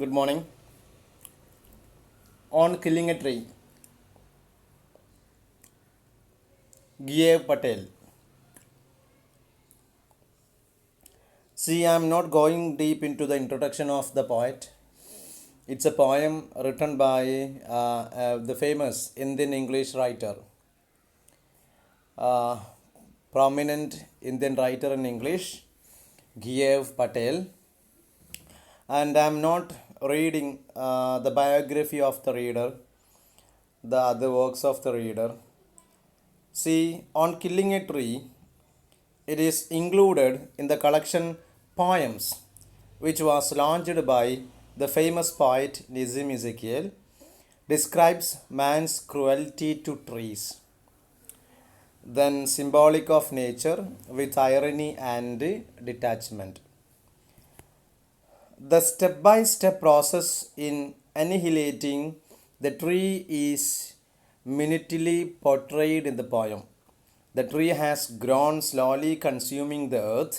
Good morning. On killing a tree, G.A. Patel. See, I am not going deep into the introduction of the poet. It's a poem written by the famous Indian English writer, uh, prominent Indian writer in English, G.A. Patel. And I am not reading the biography of the reader, the other works of the reader. See, on killing a tree, it is included in the collection Poems, which was launched by the famous poet Nizam Ezekiel, describes man's cruelty to trees, then symbolic of nature with irony and detachment. The step by step process in annihilating the tree is minutely portrayed in the poem. The tree has grown slowly, consuming the earth.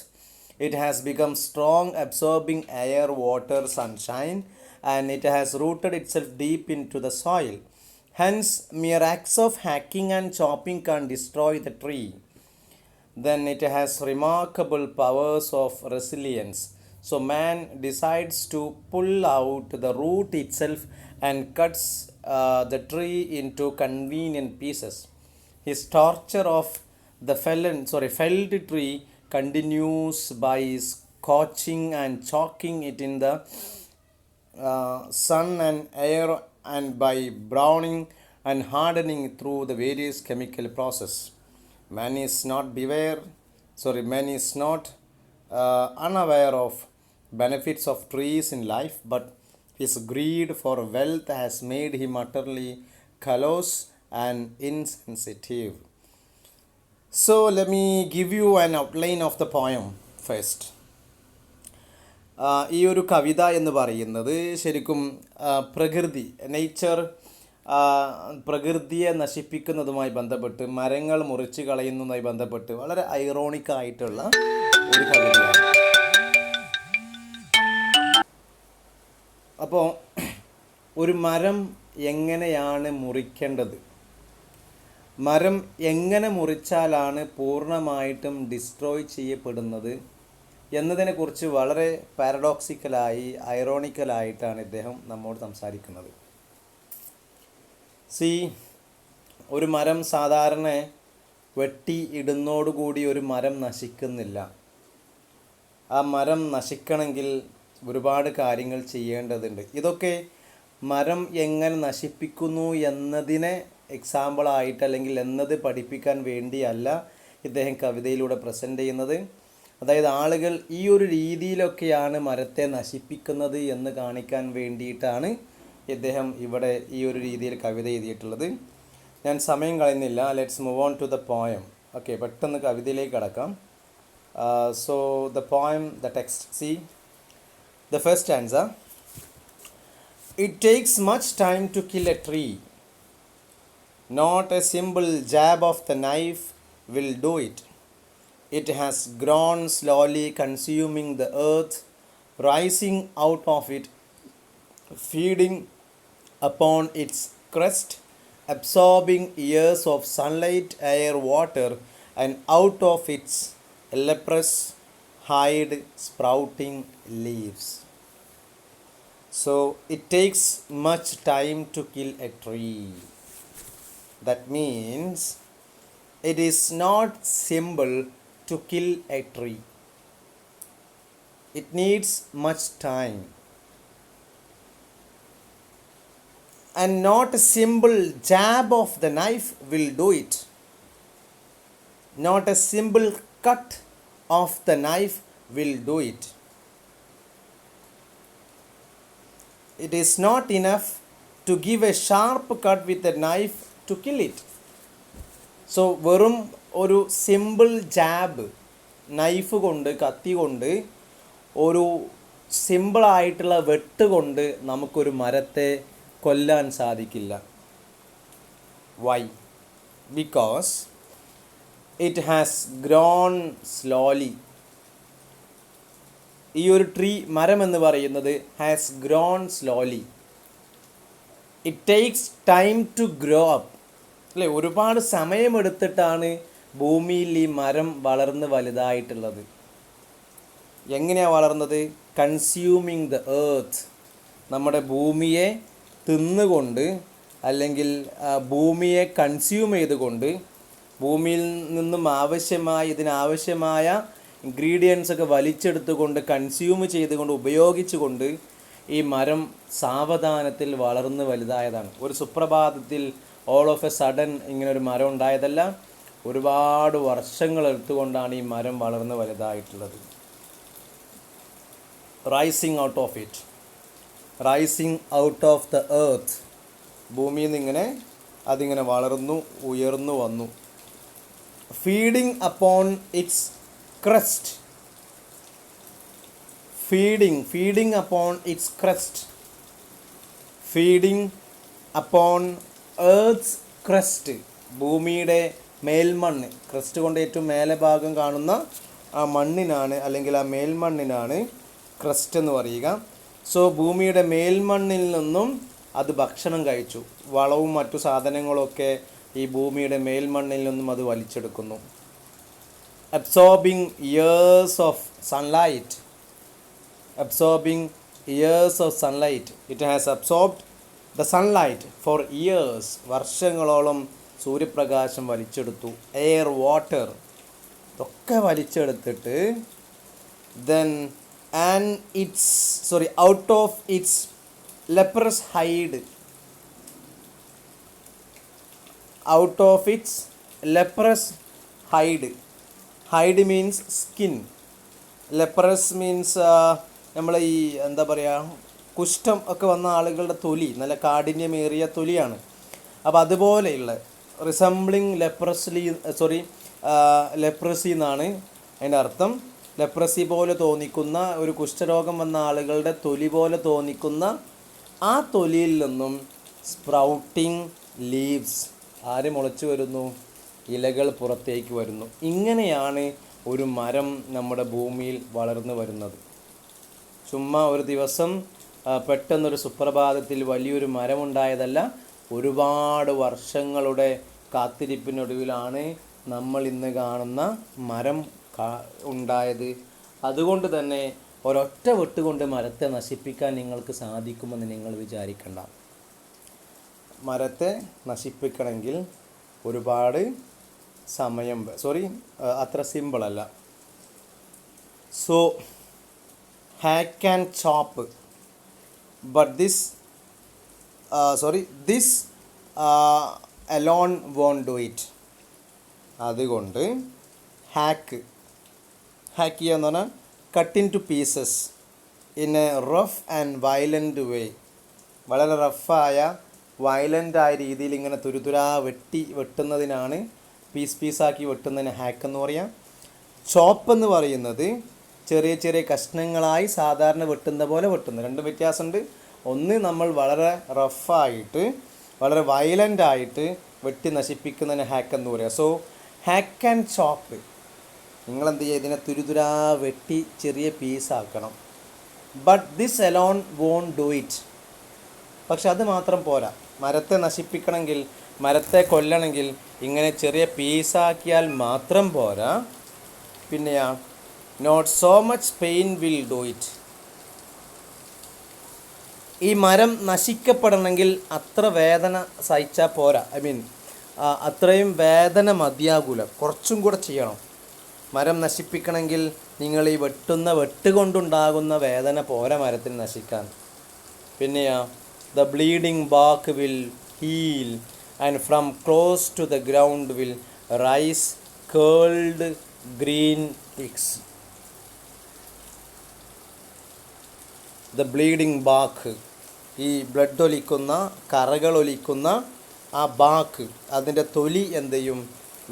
It has become strong, absorbing air, water, sunshine, and it has rooted itself deep into the soil. Hence, mere acts of hacking and chopping can destroy the tree. Then it has remarkable powers of resilience. So man decides to pull out the root itself and cuts the tree into convenient pieces. His torture of the felled tree continues by scorching and choking it in the sun and air and by browning and hardening through the various chemical process. Man is not unaware of benefits of trees in life, but his greed for wealth has made him utterly callous and insensitive. So let me give you an outline of the poem first. ഈ ഒരു കവിത എന്ന് പറയുന്നത് ശരിക്കും പ്രകൃതി nature പ്രകൃതിയെ നശിപ്പിക്കുന്നതുമായി ബന്ധപ്പെട്ട് മരങ്ങൾ മുറിച്ച് കളയുന്നതുമായി ബന്ധപ്പെട്ട് വളരെ ഐറോണിക് ആയിട്ടുള്ള ഒരു കവിതയാണ്. അപ്പോൾ ഒരു മരം എങ്ങനെയാണ് മുറിക്കേണ്ടത്, മരം എങ്ങനെ മുറിച്ചാലാണ് പൂർണ്ണമായിട്ടും ഡിസ്ട്രോയ് ചെയ്യപ്പെടുന്നത് എന്നതിനെക്കുറിച്ച് വളരെ പാരഡോക്സിക്കലായി ഐറോണിക്കലായിട്ടാണ് ഇദ്ദേഹം നമ്മോട് സംസാരിക്കുന്നത്. ഒരു മരം സാധാരണ വെട്ടി ഇടുന്നോടുകൂടി ഒരു മരം നശിക്കുന്നില്ല. ആ മരം നശിക്കണമെങ്കിൽ ഒരുപാട് കാര്യങ്ങൾ ചെയ്യേണ്ടതുണ്ട്. ഇതൊക്കെ മരം എങ്ങനെ നശിപ്പിക്കുന്നു എന്നതിനെ എക്സാമ്പിളായിട്ട് അല്ലെങ്കിൽ എന്നത് പഠിപ്പിക്കാൻ വേണ്ടിയല്ല ഇദ്ദേഹം കവിതയിലൂടെ പ്രസൻറ്റ് ചെയ്യുന്നത്. അതായത് ആളുകൾ ഈ ഒരു രീതിയിലൊക്കെയാണ് മരത്തെ നശിപ്പിക്കുന്നത് എന്ന് കാണിക്കാൻ വേണ്ടിയിട്ടാണ് ഇദ്ദേഹം ഇവിടെ ഈ ഒരു രീതിയിൽ കവിത എഴുതിയിട്ടുള്ളത്. ഞാൻ സമയം കളയുന്നില്ല. Let's move on to the poem. Okay, പെട്ടെന്ന് കവിതയിലേക്ക് കടക്കാം. So the poem, the text, the first stanza. It takes much time to kill a tree. Not a simple jab of the knife will do it. It has grown slowly, consuming the earth, rising out of it, feeding upon its crest, absorbing years of sunlight, air, water, and out of its leprous hide sprouting leaves. So it takes much time to kill a tree. That means it is not simple to kill a tree. It needs much time. And not a simple jab of the knife will do it. Not a simple cut of the knife will do it. It is not enough to give a sharp cut with a knife to kill it. So വെറും ഒരു simple jab, knife കൊണ്ട്, കത്തി കൊണ്ട്, ഒരു സിമ്പിളായിട്ടുള്ള വെട്ട് കൊണ്ട് നമുക്കൊരു മരത്തെ കൊല്ലാൻ സാധിക്കില്ല. Why? Because it has grown slowly. ഈ ഒരു മരം എന്ന് പറയുന്നത് has grown slowly. It takes time to grow up. അല്ലേ, ഒരുപാട് സമയമെടുത്തിട്ടാണ് ഭൂമിയിൽ ഈ മരം വളർന്ന് വലുതായിട്ടുള്ളത്. എങ്ങനെയാണ് വളർന്നത്? കൺസ്യൂമിങ് ദ എർത്ത്, നമ്മുടെ ഭൂമിയെ തിന്നുകൊണ്ട്, അല്ലെങ്കിൽ ഭൂമിയെ കൺസ്യൂം ചെയ്തുകൊണ്ട്, ഭൂമിയിൽ നിന്നും ഇതിനാവശ്യമായ ഇൻഗ്രീഡിയൻസ് ഒക്കെ വലിച്ചെടുത്തുകൊണ്ട്, കൺസ്യൂം ചെയ്തുകൊണ്ട്, ഉപയോഗിച്ചുകൊണ്ട് ഈ മരം സാവധാനത്തിൽ വളർന്ന് വലുതായതാണ്. ഒരു സുപ്രഭാതത്തിൽ ഓൾ ഓഫ് എ സഡൻ ഇങ്ങനെ ഒരു മരം ഉണ്ടായതല്ല, ഒരുപാട് വർഷങ്ങൾ എടുത്തുകൊണ്ടാണ് ഈ മരം വളർന്ന് വലുതായിട്ടുള്ളത്. Rising out of the earth, ഭൂമിയിൽ നിന്ന് അതിങ്ങനെ വളർന്നു ഉയർന്നു വന്നു. Feeding upon its crust, feeding upon its crust, feeding upon earth's crust, ഭൂമിയുടെ മേൽമണ്ണ്. ക്രസ്റ്റ് കൊണ്ട് ഏറ്റവും മേലെ ഭാഗം കാണുന്ന ആ മണ്ണിനാണ്, അല്ലെങ്കിൽ ആ മേൽമണ്ണിനാണ് ക്രസ്റ്റ് എന്ന് പറയുക. സോ ഭൂമിയുടെ മേൽമണ്ണിൽ നിന്നും അത് ഭക്ഷണം കഴിച്ചു. വളവും മറ്റു സാധനങ്ങളൊക്കെ ഈ ഭൂമിയുടെ മേൽമണ്ണിൽ നിന്നും അത് വലിച്ചെടുക്കുന്നു. Absorbing years of sunlight, it has absorbed the sunlight for years, വർഷങ്ങളോളം സൂര്യപ്രകാശം വലിച്ചെടുത്തു. എയർ, വാട്ടർ ഇതൊക്കെ വലിച്ചെടുത്തിട്ട് then out of its leprous hide, hide means skin, leprous means നമ്മൾ ഈ എന്താ പറയുക, കുഷ്ഠം ഒക്കെ വന്ന ആളുകളുടെ തൊലി നല്ല കാഠിന്യമേറിയ തൊലിയാണ്. അപ്പോൾ അതുപോലെയുള്ള റിസംബ്ലിങ് ലെപ്രസി എന്നാണ് അതിൻ്റെ അർത്ഥം. ലെപ്രസി പോലെ തോന്നിക്കുന്ന, ഒരു കുഷ്ഠരോഗം വന്ന ആളുകളുടെ തൊലി പോലെ തോന്നിക്കുന്ന ആ തൊലിയിൽ നിന്നും സ്പ്രൗട്ടിങ് ലീവ്സ്, ആര് മുളച്ചു വരുന്നു? ഇലകൾ പുറത്തേക്ക് വരുന്നു. ഇങ്ങനെയാണ് ഒരു മരം നമ്മുടെ ഭൂമിയിൽ വളർന്നു വരുന്നത്. ചുമ്മാ ഒരു ദിവസം പെട്ടെന്നൊരു സുപ്രഭാതത്തിൽ വലിയൊരു മരമുണ്ടായതല്ല, ഒരുപാട് വർഷങ്ങളുടെ കാത്തിരിപ്പിനൊടുവിലാണ് നമ്മൾ ഇന്ന് കാണുന്ന മരം ഉണ്ടായത്. അതുകൊണ്ട് തന്നെ ഒരൊറ്റ വെട്ടുകൊണ്ട് മരത്തെ നശിപ്പിക്കാൻ നിങ്ങൾക്ക് സാധിക്കുമെന്ന് നിങ്ങൾ വിചാരിക്കണ്ട. മരത്തെ നശിപ്പിക്കണമെങ്കിൽ ഒരുപാട് സമയം, അത്ര സിമ്പിളല്ല. So hack and chop, but this alone won't do it. അതുകൊണ്ട് ഹാക്ക് ചെയ്യുക എന്ന് പറഞ്ഞാൽ cut in to pieces in a rough and violent way, വളരെ റഫായ വയലൻ്റായ രീതിയിൽ ഇങ്ങനെ തുരുതുരാ വെട്ടുന്നതിനാണ്, പീസാക്കി വെട്ടുന്നതിന് ഹാക്ക് എന്ന് പറയാം. ചോപ്പ് എന്ന് പറയുന്നത് ചെറിയ ചെറിയ കഷ്ണങ്ങളായി സാധാരണ വെട്ടുന്ന പോലെ വെട്ടുന്നു. രണ്ടും വ്യത്യാസമുണ്ട്. ഒന്ന് നമ്മൾ വളരെ റഫായിട്ട് വളരെ വയലൻ്റായിട്ട് വെട്ടി നശിപ്പിക്കുന്നതിന് ഹാക്ക് എന്ന് പറയുക. സോ ഹാക്ക് ആൻഡ് ചോപ്പ്, നിങ്ങളെന്ത് ചെയ്യുക, ഇതിനെ തുരുതുരാ വെട്ടി ചെറിയ പീസാക്കണം. But this alone won't do it. പക്ഷെ അത് മാത്രം പോരാ. മരത്തെ നശിപ്പിക്കണമെങ്കിൽ, മരത്തെ കൊല്ലണമെങ്കിൽ ഇങ്ങനെ ചെറിയ പീസാക്കിയാൽ മാത്രം പോരാ. പിന്നെയാ not so much pain will do it. ഈ മരം നശിക്കപ്പെടണമെങ്കിൽ അത്ര വേദന സഹിച്ചാൽ പോരാ. അത്രയും വേദന മതിയാകൂല, കുറച്ചും കൂടെ ചെയ്യണം. മരം നശിപ്പിക്കണമെങ്കിൽ നിങ്ങൾ ഈ വെട്ടുകൊണ്ടുണ്ടാകുന്ന വേദന പോരാ മരത്തിന് നശിക്കാൻ. പിന്നെയാ the bleeding bark will heal and from close to the ground will rise curled green picks. The bleeding bark, ഈ ബ്ലഡ് ഒലിക്കുന്ന, കറകൾ ഒലിക്കുന്ന ആ ബാക്ക്, അതിൻ്റെ തൊലി എന്ത് ചെയ്യും?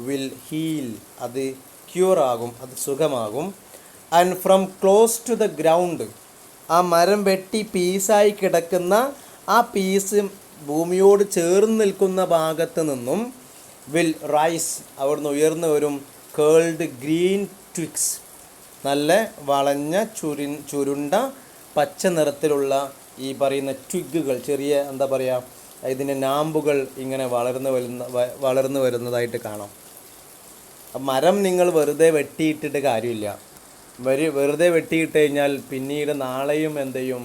വിൽ ഹീൽ, അത് ക്യൂറാകും, അത് സുഖമാകും. And from close to the ground, ആ മരം വെട്ടി പീസായി കിടക്കുന്ന ആ പീസ് ഭൂമിയോട് ചേർന്ന് നിൽക്കുന്ന ഭാഗത്ത് നിന്നും വിൽ റൈസ്, അവിടുന്ന് ഉയർന്നു വരും കേൾഡ് ഗ്രീൻ ട്വിക്സ്, നല്ല വളഞ്ഞ ചുരുണ്ട പച്ച നിറത്തിലുള്ള ഈ പറയുന്ന ട്വിഗുകൾ, ചെറിയ എന്താ പറയുക, ഇതിൻ്റെ നാമ്പുകൾ ഇങ്ങനെ വളർന്നു വരുന്നതായിട്ട് കാണാം. മരം നിങ്ങൾ വെറുതെ വെട്ടിയിട്ടിട്ട് കാര്യമില്ല. വെറുതെ വെട്ടിയിട്ട് കഴിഞ്ഞാൽ പിന്നീട് നാളെയും എന്ത് ചെയ്യും,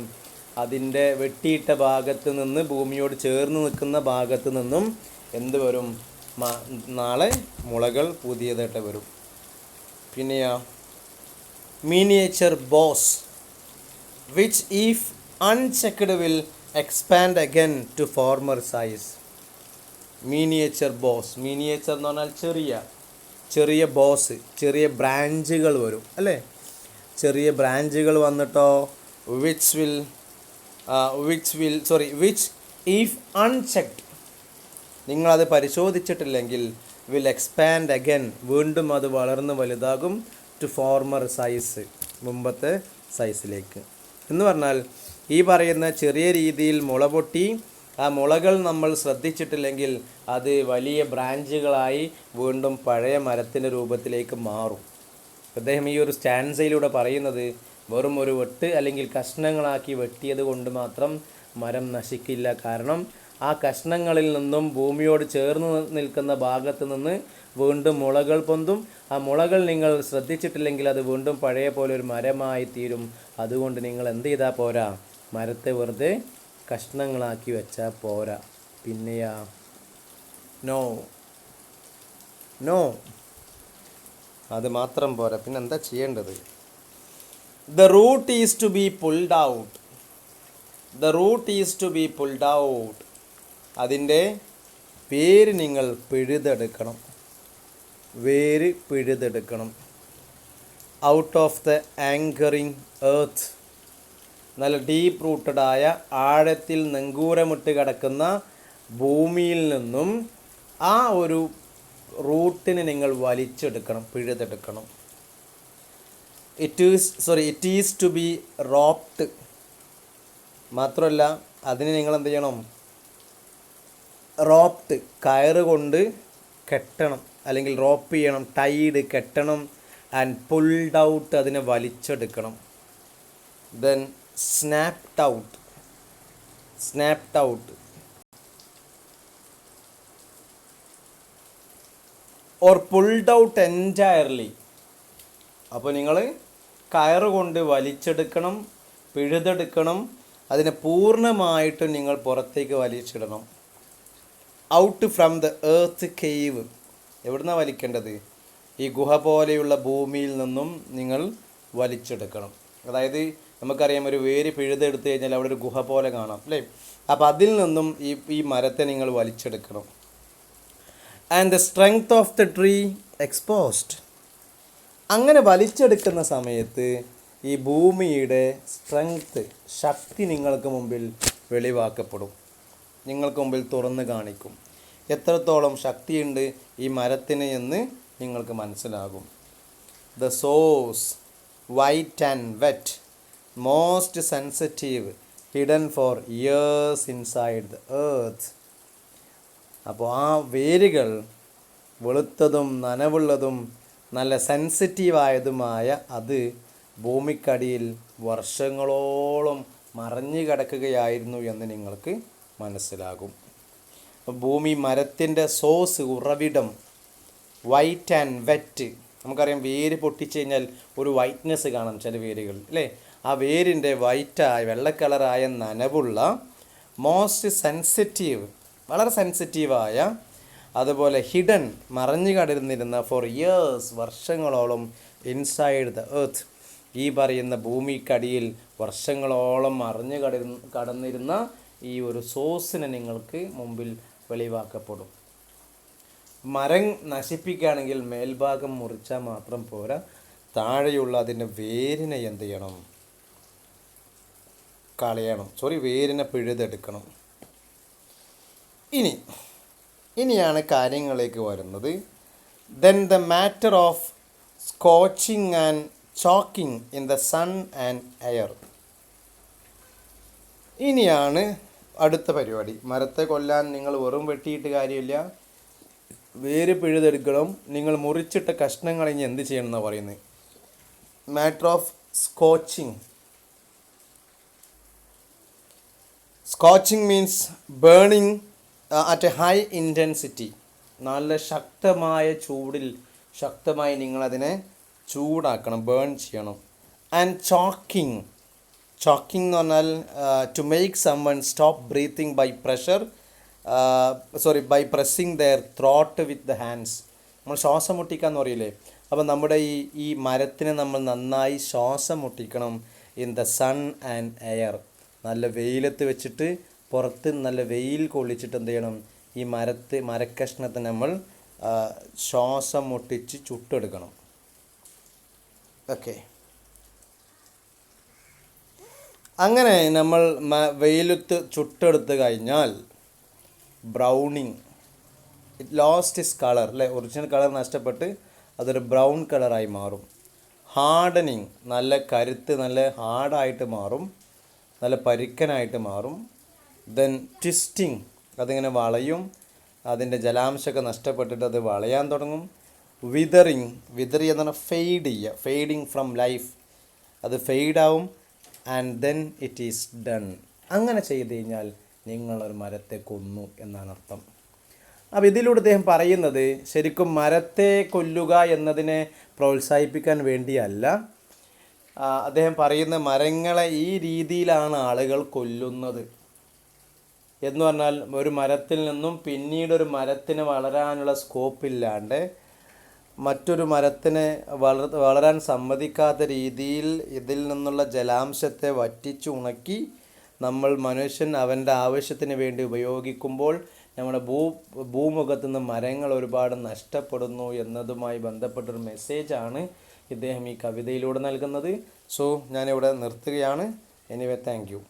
അതിൻ്റെ വെട്ടിയിട്ട ഭാഗത്ത് നിന്ന്, ഭൂമിയോട് ചേർന്ന് നിൽക്കുന്ന ഭാഗത്ത് നിന്നും എന്ത് വരും, നാളെ മുളകൾ പുതിയതായിട്ട് വരും. പിന്നെയാ miniature boss which if unchecked will expand again to former size. miniature boss എന്ന് പറഞ്ഞാൽ ചെറിയ ബോസ്, ചെറിയ ബ്രാഞ്ചുകൾ വരും അല്ലേ. ചെറിയ ബ്രാഞ്ചുകൾ വന്നിട്ടോ which if unchecked, നിങ്ങളത് പരിശോധിച്ചിട്ടില്ലെങ്കിൽ വിൽ എക്സ്പാൻഡ് അഗൈൻ, വീണ്ടും അത് വളർന്ന് വലുതാകും ടു ഫോർമർ സൈസ്, മുമ്പത്തെ സൈസിലേക്ക്. എന്ന് പറഞ്ഞാൽ ഈ പറയുന്ന ചെറിയ രീതിയിൽ മുള പൊട്ടി ആ മുളകൾ നമ്മൾ ശ്രദ്ധിച്ചിട്ടില്ലെങ്കിൽ അത് വലിയ ബ്രാഞ്ചുകളായി വീണ്ടും പഴയ മരത്തിൻ്റെ രൂപത്തിലേക്ക് മാറും. അദ്ദേഹം ഈ ഒരു സ്റ്റാൻസയിലൂടെ പറയുന്നത് വെറും ഒരു വെട്ട് അല്ലെങ്കിൽ കഷ്ണങ്ങളാക്കി വെട്ടിയത് കൊണ്ട് മാത്രം മരം നശിക്കില്ല. കാരണം ആ കഷ്ണങ്ങളിൽ നിന്നും ഭൂമിയോട് ചേർന്ന് നിൽക്കുന്ന ഭാഗത്ത് നിന്ന് വീണ്ടും മുളകൾ പൊന്തും. ആ മുളകൾ നിങ്ങൾ ശ്രദ്ധിച്ചിട്ടില്ലെങ്കിൽ അത് വീണ്ടും പഴയ പോലെ ഒരു മരമായി തീരും. അതുകൊണ്ട് നിങ്ങൾ എന്ത് ചെയ്താൽ പോരാ, മരത്തെ വെറുതെ കഷ്ണങ്ങളാക്കി വെച്ചാൽ പോരാ. പിന്നെയാ നോ അത് മാത്രം പോരാ, പിന്നെ എന്താ ചെയ്യേണ്ടത്? The root is to be pulled out. അതിൻ്റെ വേര് നിങ്ങൾ പിഴുതെടുക്കണം. Out of the anchoring earth, നല്ല ഡീപ്പ് റൂട്ടഡായ ആഴത്തിൽ നങ്കൂരമിട്ട് കിടക്കുന്ന ഭൂമിയിൽ നിന്നും ആ ഒരു റൂട്ടിനെ നിങ്ങൾ പിഴുതെടുക്കണം. It is to be roped. മാത്രമല്ല അതിന് നിങ്ങൾ എന്ത് ചെയ്യണം, റോപ്ഡ് കയറ് കൊണ്ട് കെട്ടണം, അല്ലെങ്കിൽ റോപ്പ് ചെയ്യണം, ടൈഡ് കെട്ടണം. ആൻഡ് പുൾഡ് ഔട്ട്, അതിനെ വലിച്ചെടുക്കണം. Then snapped out or pulled out entirely. അപ്പോൾ നിങ്ങൾ കയറ് കൊണ്ട് വലിച്ചെടുക്കണം, പിഴുതെടുക്കണം, അതിനെ പൂർണ്ണമായിട്ടും നിങ്ങൾ പുറത്തേക്ക് വലിച്ചിടണം. Out from the earth cave. എവിടുന്നാണ് വലിക്കേണ്ടത്? ഈ ഗുഹ പോലെയുള്ള ഭൂമിയിൽ നിന്നും നിങ്ങൾ വലിച്ചെടുക്കണം. അതായത് നമുക്കറിയാം, ഒരു വേര് പിഴുതെടുത്ത് കഴിഞ്ഞാൽ അവിടെ ഒരു ഗുഹ പോലെ കാണാം അല്ലേ. അപ്പോൾ അതിൽ നിന്നും ഈ മരത്തെ നിങ്ങൾ വലിച്ചെടുക്കണം. And the strength of the tree exposed. അങ്ങനെ വലിച്ചെടുക്കുന്ന സമയത്ത് ഈ ഭൂമിയുടെ സ്ട്രെങ്ത്, ശക്തി നിങ്ങൾക്ക് മുമ്പിൽ വെളിവാക്കപ്പെടും, നിങ്ങൾക്ക് മുമ്പിൽ തുറന്ന് കാണിക്കും. എത്രത്തോളം ശക്തിയുണ്ട് ഈ മരത്തിന് എന്ന് നിങ്ങൾക്ക് മനസ്സിലാകും. The source white and wet, most sensitive, hidden for years inside the earth. അപ്പോൾ ആ വേരുകൾ വെളുത്തതും നനവുള്ളതും നല്ല സെൻസിറ്റീവായതുമായ അത് ഭൂമിക്കടിയിൽ വർഷങ്ങളോളം മറഞ്ഞു കിടക്കുകയായിരുന്നു എന്ന് നിങ്ങൾക്ക് മനസ്സിലാകും. ഭൂമി മരത്തിൻ്റെ സോഴ്സ്, ഉറവിടം, വൈറ്റ് ആൻഡ് വെറ്റ്. നമുക്കറിയാം, വേര് പൊട്ടിച്ച് കഴിഞ്ഞാൽ ഒരു വൈറ്റ്നെസ് കാണാം ചില വേരുകൾ അല്ലേ. ആ വേരിൻ്റെ വൈറ്റായ വെള്ള കളറായ നനവുള്ള, മോസ്റ്റ് സെൻസിറ്റീവ്, വളരെ സെൻസിറ്റീവായ, അതുപോലെ ഹിഡൻ, മറഞ്ഞു കടന്നിരുന്ന, ഫോർ ഇയേഴ്സ്, വർഷങ്ങളോളം, ഇൻസൈഡ് ദ എർത്ത്, ഈ പറയുന്ന ഭൂമിക്കടിയിൽ വർഷങ്ങളോളം മറഞ്ഞു കടന്നിരുന്ന ഈ ഒരു സോഴ്സിനെ നിങ്ങൾക്ക് മുമ്പിൽ വെളിവാക്കപ്പെടും. മരം നശിപ്പിക്കുകയാണെങ്കിൽ മേൽഭാഗം മുറിച്ചാൽ മാത്രം പോരാ, താഴെയുള്ള അതിൻ്റെ വേരിനെ എന്ത് ചെയ്യണം, വേരിനെ പിഴുതെടുക്കണം. ഇനിയാണ് കാര്യങ്ങളിലേക്ക് വരുന്നത്. Then the matter of scorching and choking in the sun and air. ഇനിയാണ് അടുത്ത പരിപാടി. മരത്തെ കൊല്ലാൻ നിങ്ങൾ വെറും വെട്ടിയിട്ട് കാര്യമില്ല, വേര് പിഴുതെടുക്കണം. നിങ്ങൾ മുറിച്ചിട്ട കഷ്ണങ്ങൾ ഇനി എന്ത് ചെയ്യണം എന്നാണ് പറയുന്നത്? Matter of scorching. Scorching means burning at a high intensity. നല്ല ശക്തമായ ചൂടിൽ ശക്തമായി നിങ്ങളതിനെ ചൂടാക്കണം, ബേൺ ചെയ്യണം. And choking. ചോക്കിംഗ് എന്ന് പറഞ്ഞാൽ to make someone stop breathing by pressure, by pressing their throat with the hands. നമ്മൾ ശ്വാസം മുട്ടിക്കുക എന്ന് പറയില്ലേ, അപ്പോൾ നമ്മുടെ ഈ മരത്തിനെ നമ്മൾ നന്നായി ശ്വാസം മുട്ടിക്കണം. In the sun and air. നല്ല വെയിലത്ത് വെച്ചിട്ട്, പുറത്ത് നല്ല വെയിൽ കൊള്ളിച്ചിട്ട് എന്ത് ചെയ്യണം, ഈ മരക്കഷ്ണത്തെ നമ്മൾ ശ്വാസം മുട്ടിച്ച് ചുട്ടെടുക്കണം. ഓക്കെ. അങ്ങനെ നമ്മൾ വെയിലത്ത് ചുട്ടെടുത്ത് കഴിഞ്ഞാൽ Browning, it lost is colour അല്ലേ, ഒറിജിനൽ കളർ നഷ്ടപ്പെട്ട് അതൊരു ബ്രൗൺ കളറായി മാറും. ഹാർഡനിങ്, നല്ല കരുത്ത്, നല്ല ഹാർഡായിട്ട് മാറും, നല്ല പരുക്കനായിട്ട് മാറും. ദെൻ ട്വിസ്റ്റിങ്, അതിങ്ങനെ വളയും, അതിൻ്റെ ജലാംശമൊക്കെ നഷ്ടപ്പെട്ടിട്ട് അത് വളയാൻ തുടങ്ങും. വിതറിങ്, വിതറി എന്ന് പറഞ്ഞാൽ ഫെയ്ഡ് ചെയ്യുക, ഫെയ്ഡിങ് ഫ്രം ലൈഫ്, അത് ഫെയ്ഡാവും. And then it is done. അങ്ങനെ ചെയ്ത് കഴിഞ്ഞാൽ നിങ്ങളൊരു മരത്തെ കൊന്നു എന്നാണ് അർത്ഥം. അപ്പോൾ ഇതിലൂടെ അദ്ദേഹം പറയുന്നത് ശരിക്കും മരത്തെ കൊല്ലുക എന്നതിനെ പ്രോത്സാഹിപ്പിക്കാൻ വേണ്ടിയല്ല. അദ്ദേഹം പറയുന്ന മരങ്ങളെ ഈ രീതിയിലാണ് ആളുകൾ കൊല്ലുന്നത് എന്ന് പറഞ്ഞാൽ, ഒരു മരത്തിൽ നിന്നും പിന്നീടൊരു മരത്തിന് വളരാനുള്ള സ്കോപ്പില്ലാണ്ട് മറ്റൊരു മരത്തിന് വളരാൻ സമ്മതിക്കാത്ത രീതിയിൽ ഇതിൽ നിന്നുള്ള ജലാംശത്തെ വറ്റിച്ച് ഉണക്കി മനുഷ്യൻ അവൻ്റെ ആവശ്യത്തിന് വേണ്ടി ഉപയോഗിക്കുമ്പോൾ നമ്മുടെ ഭൂമുഖത്തു നിന്ന് മരങ്ങൾ ഒരുപാട് നഷ്ടപ്പെടുന്നു എന്നതുമായി ബന്ധപ്പെട്ടൊരു മെസ്സേജാണ് ഇദ്ദേഹം ഈ കവിതയിലൂടെ നൽകുന്നത്. സോ ഞാനിവിടെ നിർത്തുകയാണ്. Anyway, thank you.